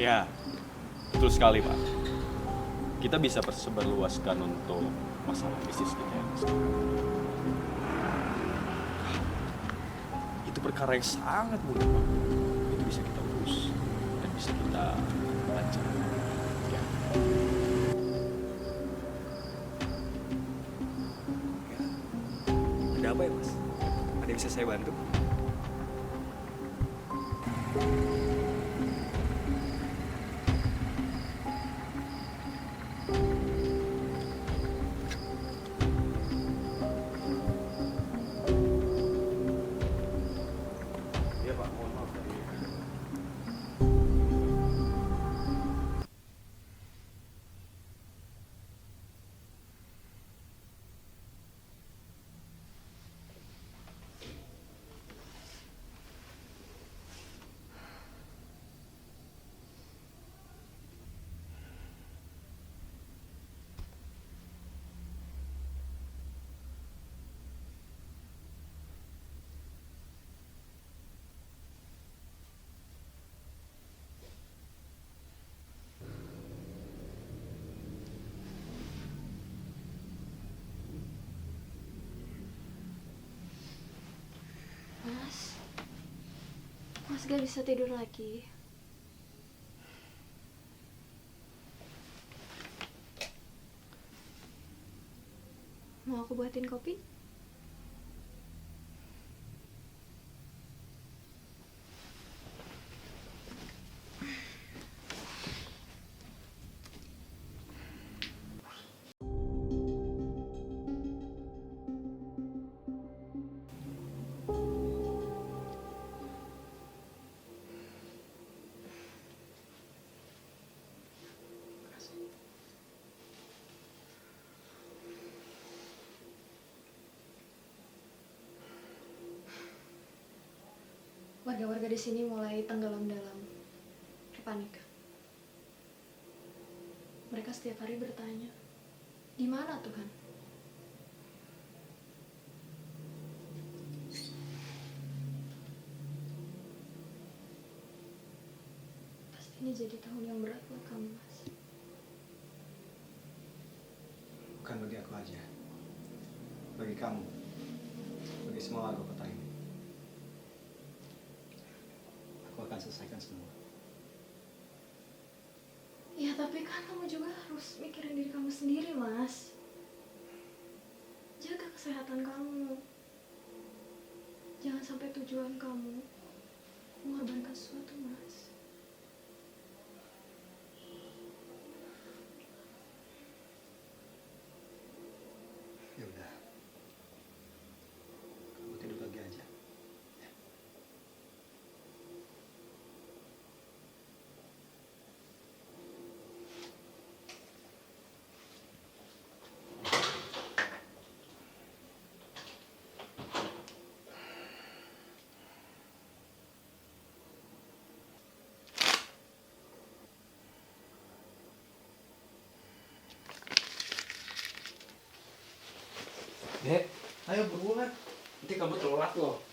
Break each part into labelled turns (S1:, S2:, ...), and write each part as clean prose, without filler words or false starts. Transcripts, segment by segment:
S1: Ya, betul sekali Pak. Kita bisa persebarluaskan untuk masalah bisnis kita ya Mas. Itu perkara yang sangat mudah Pak. Itu bisa kita urus dan bisa kita lancarkan. Ya.
S2: Ada apa ya Mas? Ada yang bisa saya bantu?
S1: Iya Pak, mohon maaf tadi.
S3: Mas gak bisa tidur lagi. Mau aku buatin kopi? Warga-warga di sini mulai tenggelam dalam kepanikan. Mereka setiap hari bertanya, di mana Tuhan? Pasti ini jadi tahun yang berat buat kamu, Mas.
S2: Bukan bagi aku aja. Bagi kamu. Bagi semua warga kota ini. Aku akan selesaikan semua.
S3: Ya, tapi kan kamu juga harus mikirin diri kamu sendiri, Mas. Jaga kesehatan kamu. Jangan sampai tujuan kamu mengorbankan sesuatu, Mas.
S2: Ya udah. Kamu tidur lagi aja.
S4: Dek, ayo buruan. Nanti kamu telat loh.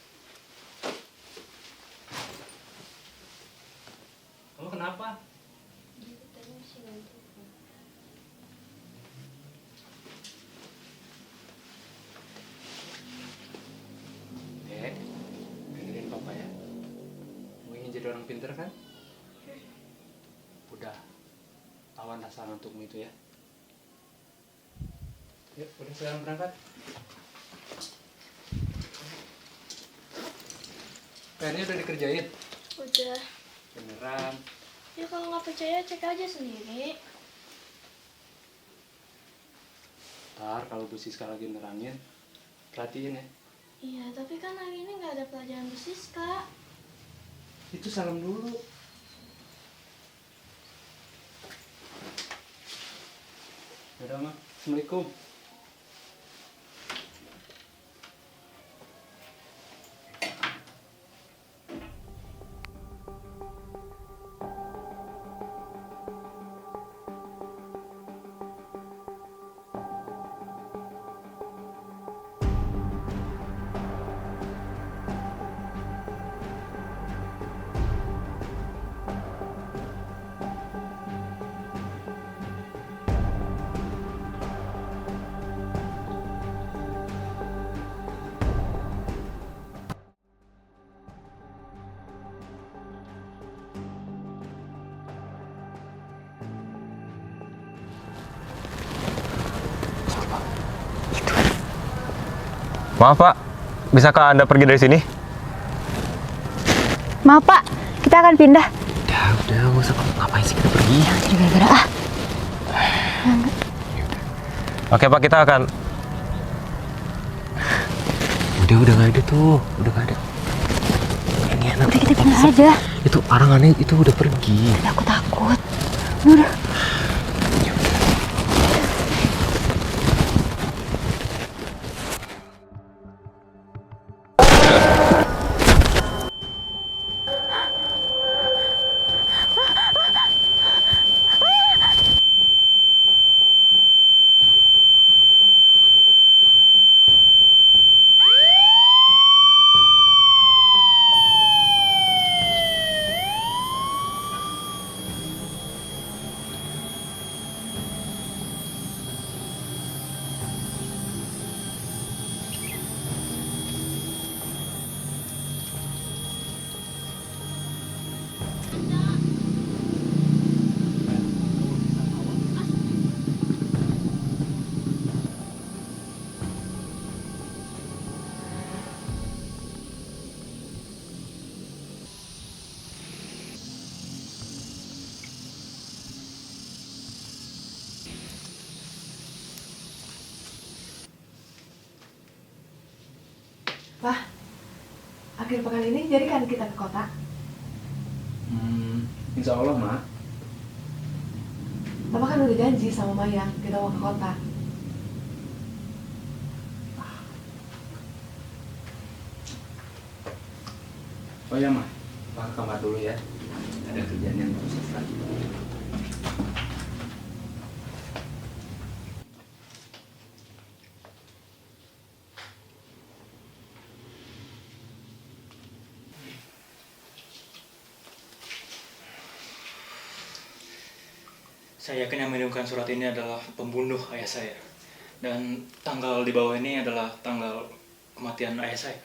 S4: Kamu kenapa? Dek, dengerin papa ya. Mau ingin jadi orang pinter kan? Udah, lawan rasa ngantukmu itu ya. Yuk, udah sekarang berangkat. PR-nya udah dikerjain?
S3: Udah.
S4: Beneran?
S3: Ya kalau nggak percaya cek aja sendiri.
S4: Ntar kalau Bu Siska lagi nerangin, perhatiin ya.
S3: Iya, tapi kan hari ini nggak ada pelajaran bisnis, Kak.
S4: Itu salam dulu. Yaudah, Ma. Assalamualaikum.
S5: Maaf Pak, bisakah Anda pergi dari sini?
S6: Maaf Pak, kita akan pindah.
S5: Udah, nggak usah, ngapain sih kita pergi?
S6: Jadi gara-gara
S5: Oke Pak, kita akan... Udah nggak ada tuh, udah nggak ada. Ini enak.
S6: Udah kita pindah aja.
S5: Itu orang aneh itu udah pergi.
S6: Aku takut. Udah.
S7: Wah, akhir pekan ini jadi kan kita ke kota?
S4: Insya Allah, Ma.
S7: Papa kan udah janji sama Mayang kita mau ke kota.
S4: Oh ya, Ma. Pak ke kamar dulu ya. Ada kerjaan yang harus selesai.
S1: Saya yakin yang mengirimkan surat ini adalah pembunuh ayah saya. Dan tanggal di bawah ini adalah tanggal kematian ayah saya.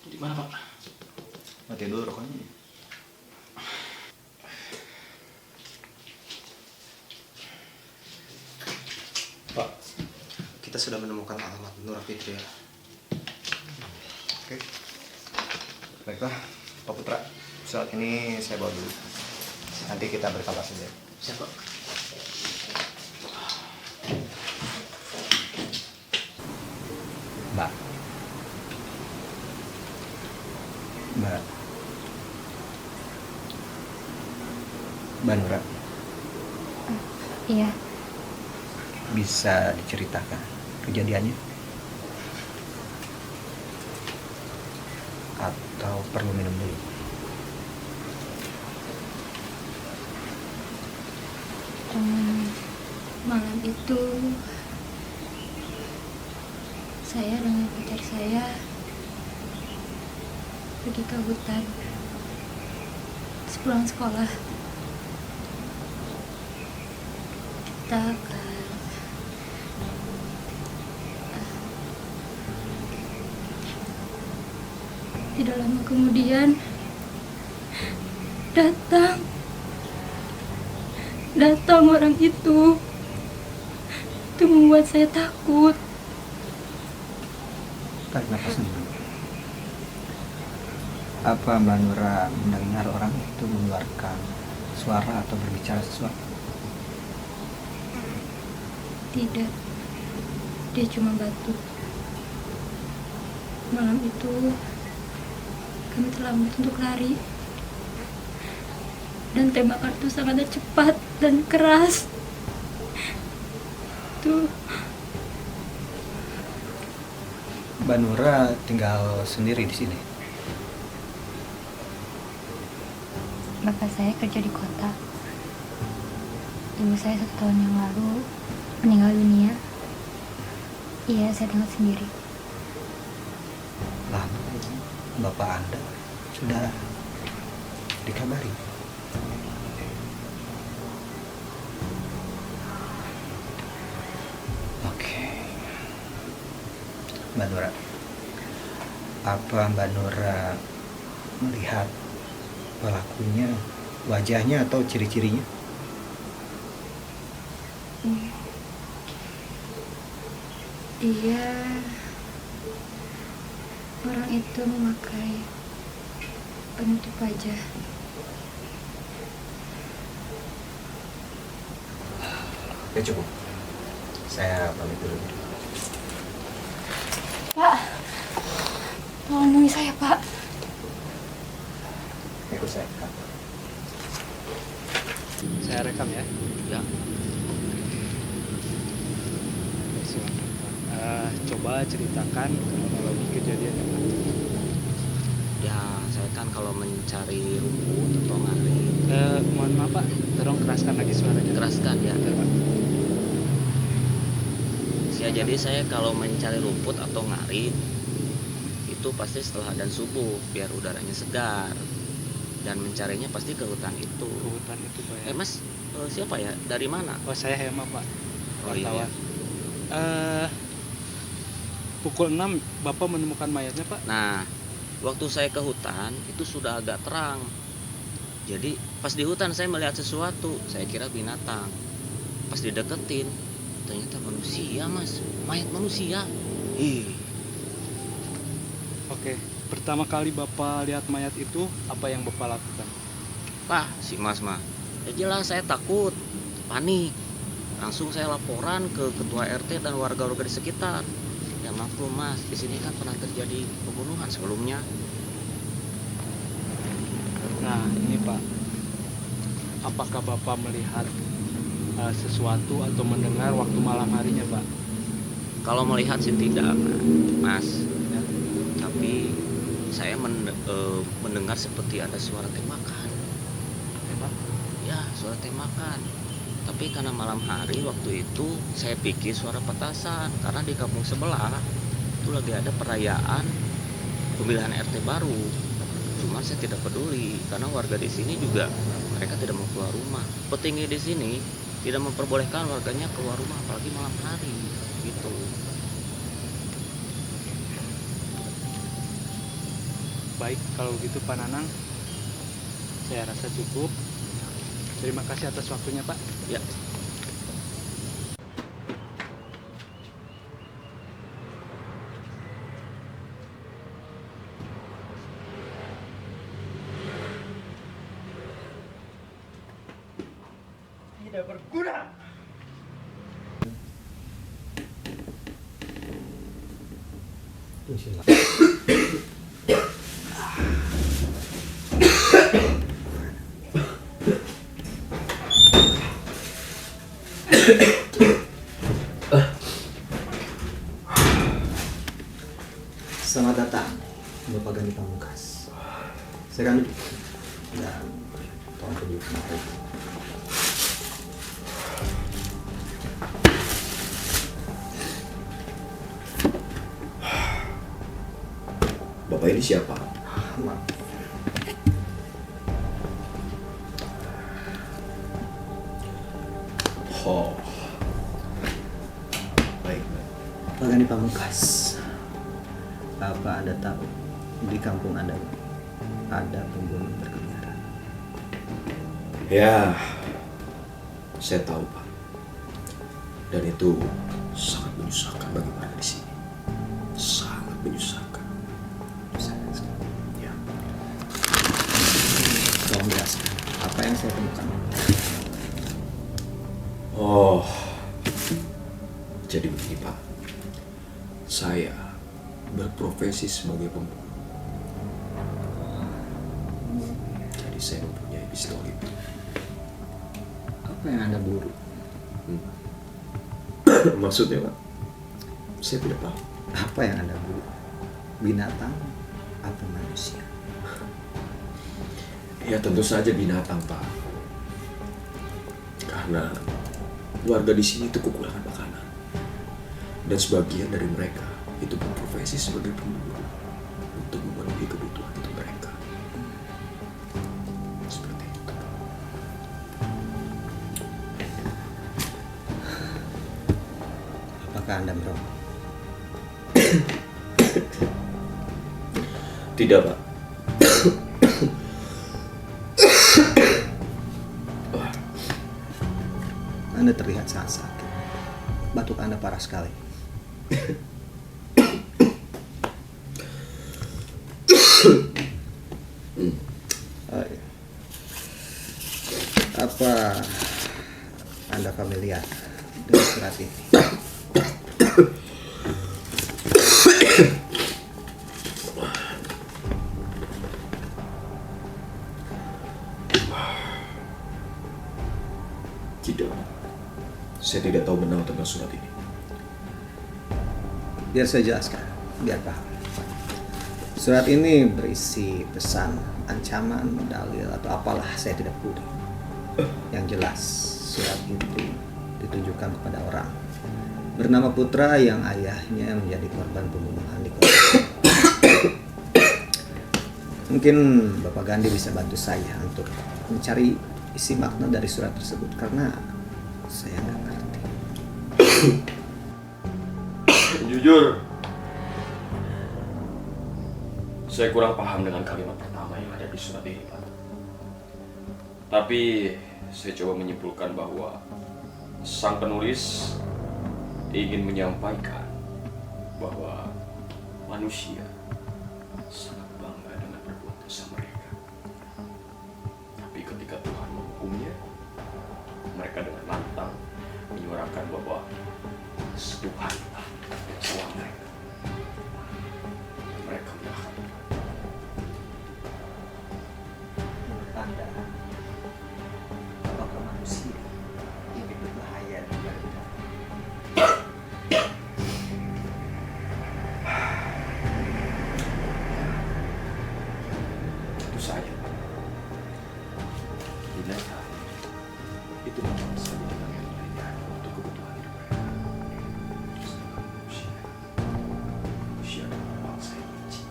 S1: Di mana, Pak?
S2: Matiin dulu rokoknya. Pak, kita sudah menemukan alamat Nur Fitria. Oke. Baiklah, Pak Putra. Saat ini saya bawa dulu. Nanti kita berkabar saja.
S1: Siapa?
S2: Mbak. Mbak. Mbak Nura,
S6: Iya.
S2: bisa diceritakan kejadiannya? Atau perlu minum dulu?
S3: Malam itu saya dengan pacar saya pergi ke hutan sepulang sekolah. Kita akan tidak lama kemudian datang orang itu membuat saya takut.
S2: Tarik nafas dulu. Apa Mbak Nura mendengar orang itu mengeluarkan suara atau berbicara sesuatu?
S3: Tidak, dia cuma batuk. Malam itu kami terlambat untuk lari, dan tembakan itu sangat cepat dan keras. Tuh,
S2: Mbak Nura tinggal sendiri di sini.
S6: Bapak saya kerja di kota. Ibu saya 1 tahun yang lalu meninggal dunia. Iya, saya tinggal sendiri.
S2: Lalu Bapak Anda sudah dikabari? Oke. Mbak Nura, apa Mbak Nura melihat pelakunya, wajahnya atau ciri-cirinya?
S6: Dia orang itu memakai penutup wajah.
S2: Ya cukup. Saya pamit dulu.
S6: Pak, tolong lindungi saya, Pak.
S2: Ikut saya.
S4: Saya rekam ya.
S5: Ya.
S4: Coba ceritakan kronologi kejadiannya, Pak.
S5: Ya, saya kan kalau mencari rumput atau ngari,
S4: Mohon maaf Pak, tolong keraskan lagi suaranya.
S5: keraskan ya.
S4: Betul, Pak.
S5: Jadi saya kalau mencari rumput atau ngarit itu pasti setelah adzan subuh biar udaranya segar, dan mencarinya pasti ke hutan itu.
S4: Ke hutan itu Pak ya.
S5: Mas, siapa ya? Dari mana?
S4: Oh saya Hema Pak.
S5: Oh, iya.
S4: Wartawan. Pukul 6 Bapak menemukan mayatnya Pak?
S5: Nah, waktu saya ke hutan itu sudah agak terang. Jadi pas di hutan saya melihat sesuatu, saya kira binatang. Pas dideketin, ternyata manusia Mas, mayat manusia.
S4: Oke, pertama kali Bapak lihat mayat itu, apa yang Bapak lakukan?
S5: Pak, si Mas mah, ya jelas saya takut, panik. Langsung saya laporan ke ketua RT dan warga-warga di sekitar. Ya maklum Mas, di sini kan pernah terjadi pembunuhan sebelumnya.
S4: Nah ini Pak, apakah Bapak melihat sesuatu atau mendengar waktu malam harinya Pak?
S5: Kalau melihat sih tidak, Mas.
S4: Ya.
S5: Tapi saya mendengar seperti ada suara tembakan.
S4: Tembak?
S5: Ya, suara tembakan. Tapi karena malam hari waktu itu saya pikir suara petasan, karena di kampung sebelah itu lagi ada perayaan pemilihan RT baru. Cuma saya tidak peduli karena warga di sini juga mereka tidak mau keluar rumah. Petinggi di sini tidak memperbolehkan warganya keluar rumah apalagi malam hari gitu.
S4: Baik, kalau gitu Pak Nanang, saya rasa cukup. Terima kasih atas waktunya Pak.
S5: Ya.
S2: Tidak berguna. Bismillah. Selamat datang, Bapak Gani Pamungkas. Silakan duduk. Dan tolong duduk kemarin.
S8: Bapak ini siapa?
S2: Maaf.
S8: Oh, baik.
S2: Bapak Gani Pamungkas. Apa Anda tahu di kampung Anda ada pembunuh berkeliaran?
S8: Ya, saya tahu Pak. Dan itu sangat menyusahkan bagi warga di sini. Sangat menyusahkan.
S2: Sayang sekali.
S8: Ya.
S2: Tolong jelaskan apa yang saya temukan.
S8: Oh, jadi begini Pak. Saya berprofesi sebagai pembunuh. Jadi saya mempunyai pistol itu.
S2: Apa yang Anda buru?
S8: Maksudnya Pak? Saya tidak tahu.
S2: Apa yang Anda buru? Binatang atau manusia?
S8: Ya tentu saja binatang Pak. Karena warga di sini itu kekurangan makanan. Dan sebagian dari mereka itu berprofesi sebagai pemburu untuk memenuhi kebutuhan itu mereka. Seperti itu.
S2: Apakah Anda merokok?
S8: Tidak Pak.
S2: Anda terlihat sangat sakit. batuk Anda parah sekali. Oh, iya. Apa Anda familiar dengan surat ini?
S8: Tidak. Saya tidak tahu benar tentang surat ini.
S2: Biar saya jelaskan, biar paham. Surat ini berisi pesan, ancaman, dalil, atau apalah, saya tidak peduli. Yang jelas, surat itu ditujukan kepada orang bernama Putra yang ayahnya menjadi korban pembunuhan di kota. Mungkin Bapak Gandhi bisa bantu saya untuk mencari isi makna dari surat tersebut, karena saya nggak ngerti.
S8: Jujur, saya kurang paham dengan kalimat pertama yang ada di surat ini, Pak. Tapi saya coba menyimpulkan bahwa sang penulis ingin menyampaikan bahwa manusia sangat bangga dengan berbuat dosa mereka. Tapi ketika Tuhan menghukumnya, mereka dengan lantang menyuarakan bahwa Tuhan yang salah mereka. Mereka menahan.
S2: Menurut Anda, apakah manusia lebih berbahaya daripada binatang?
S8: Tentu saja. Binatang itu memang saja dengan yang lainnya untuk kebutuhan hidup mereka. Sedangkan manusia adalah bangsa yang benci.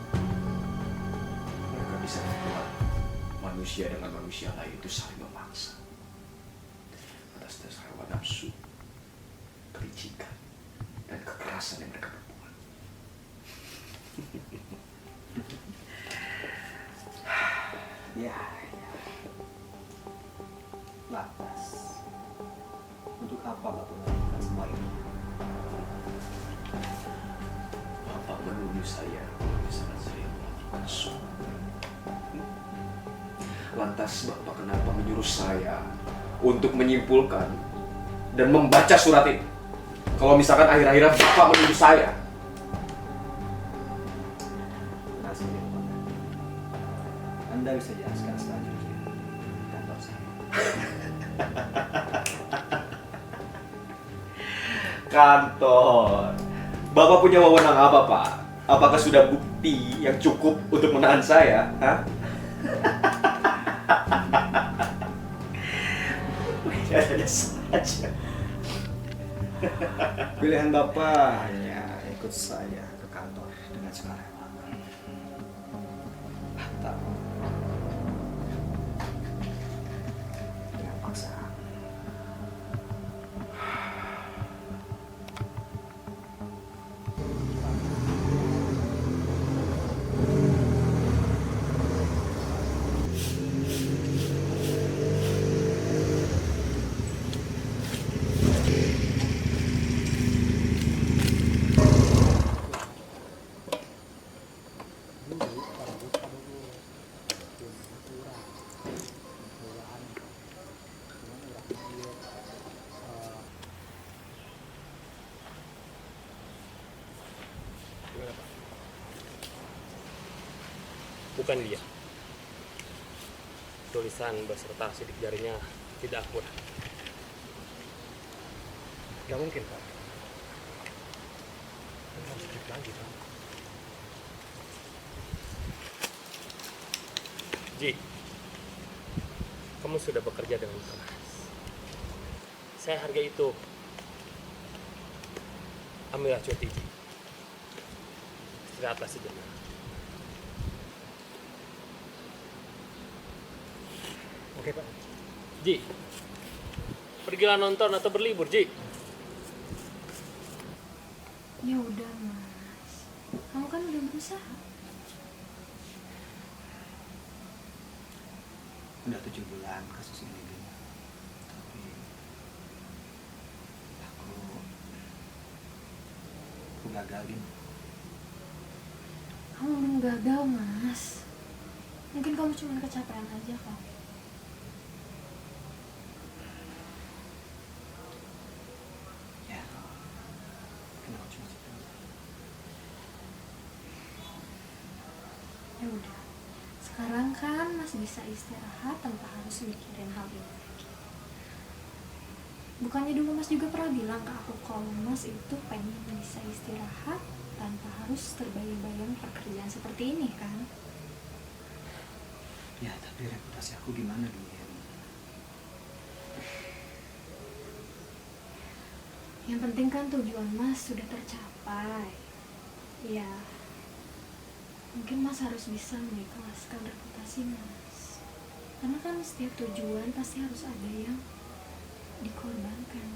S8: Mereka bisa membuat manusia dengan manusia lain itu saling memaksa atas dasar hawa nafsu, kelicikan, dan kekerasan yang mereka perbuat.
S2: Ya. Lantas, untuk apa Bapak melakukan semua ini?
S8: Bapak menuduh saya misalnya saya melakukan sesuatu. Lantas Bapak kenapa menyuruh saya untuk menyimpulkan dan membaca surat ini? Kalau misalkan akhir-akhirnya Bapak menuduh saya.
S2: Terima kasih, Bapak. Anda bisa jelaskan selanjutnya di kantor saya.
S8: Kantor. Bapak punya wewenang apa, Pak? Apakah sudah bukti yang cukup untuk menahan saya? Hah? Ada saja.
S2: Pilihan Bapak hanya ikut saya ke kantor dengan sukarela. Atau dengan paksaan.
S4: Bukan dia. Tulisan beserta sidik jarinya tidak akurat. Gak mungkin, Pak. Harus cek lagi, Pak. Ji, kamu sudah bekerja dengan keras. Saya hargai itu. Ambillah cuti, Ji. Istirahatlah sejenak. Oke, Pak. Ji, pergilah nonton atau berlibur, Ji.
S3: Ya udah, Mas. Kamu kan udah berusaha.
S2: Udah 7 bulan kasus ini, Bin. Tapi aku aku gagalin.
S3: Kamu belum gagal, Mas. Mungkin kamu cuma kecapean aja kok.
S2: Ya, kenapa cuma sebentar?
S3: Ya udah. Sekarang kan Mas bisa istirahat tanpa harus mikirin hal ini lagi. Bukannya dulu Mas juga pernah bilang ke aku kalau Mas itu pengen bisa istirahat tanpa harus terbayang-bayang pekerjaan seperti ini kan?
S2: Ya, tapi reputasi aku gimana, Din?
S3: Yang penting kan tujuan Mas sudah tercapai. Ya, mungkin Mas harus bisa mengikhlaskan reputasi Mas. Karena kan setiap tujuan pasti harus ada yang dikorbankan,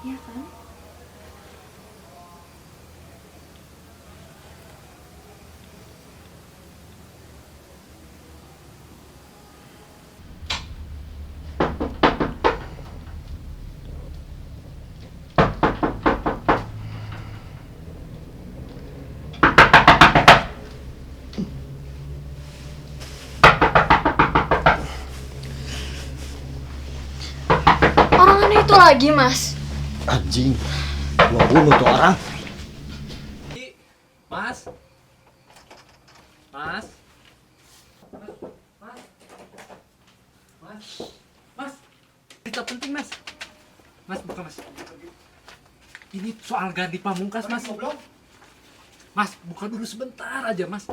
S3: ya kan? Orang aneh itu lagi, Mas.
S2: Anjing, gua bunuh tuh orang.
S4: Mas. Cerita penting, Mas. Mas, buka, Mas. Ini soal ganti pamungkas, Mas. Mas, buka dulu sebentar aja, Mas.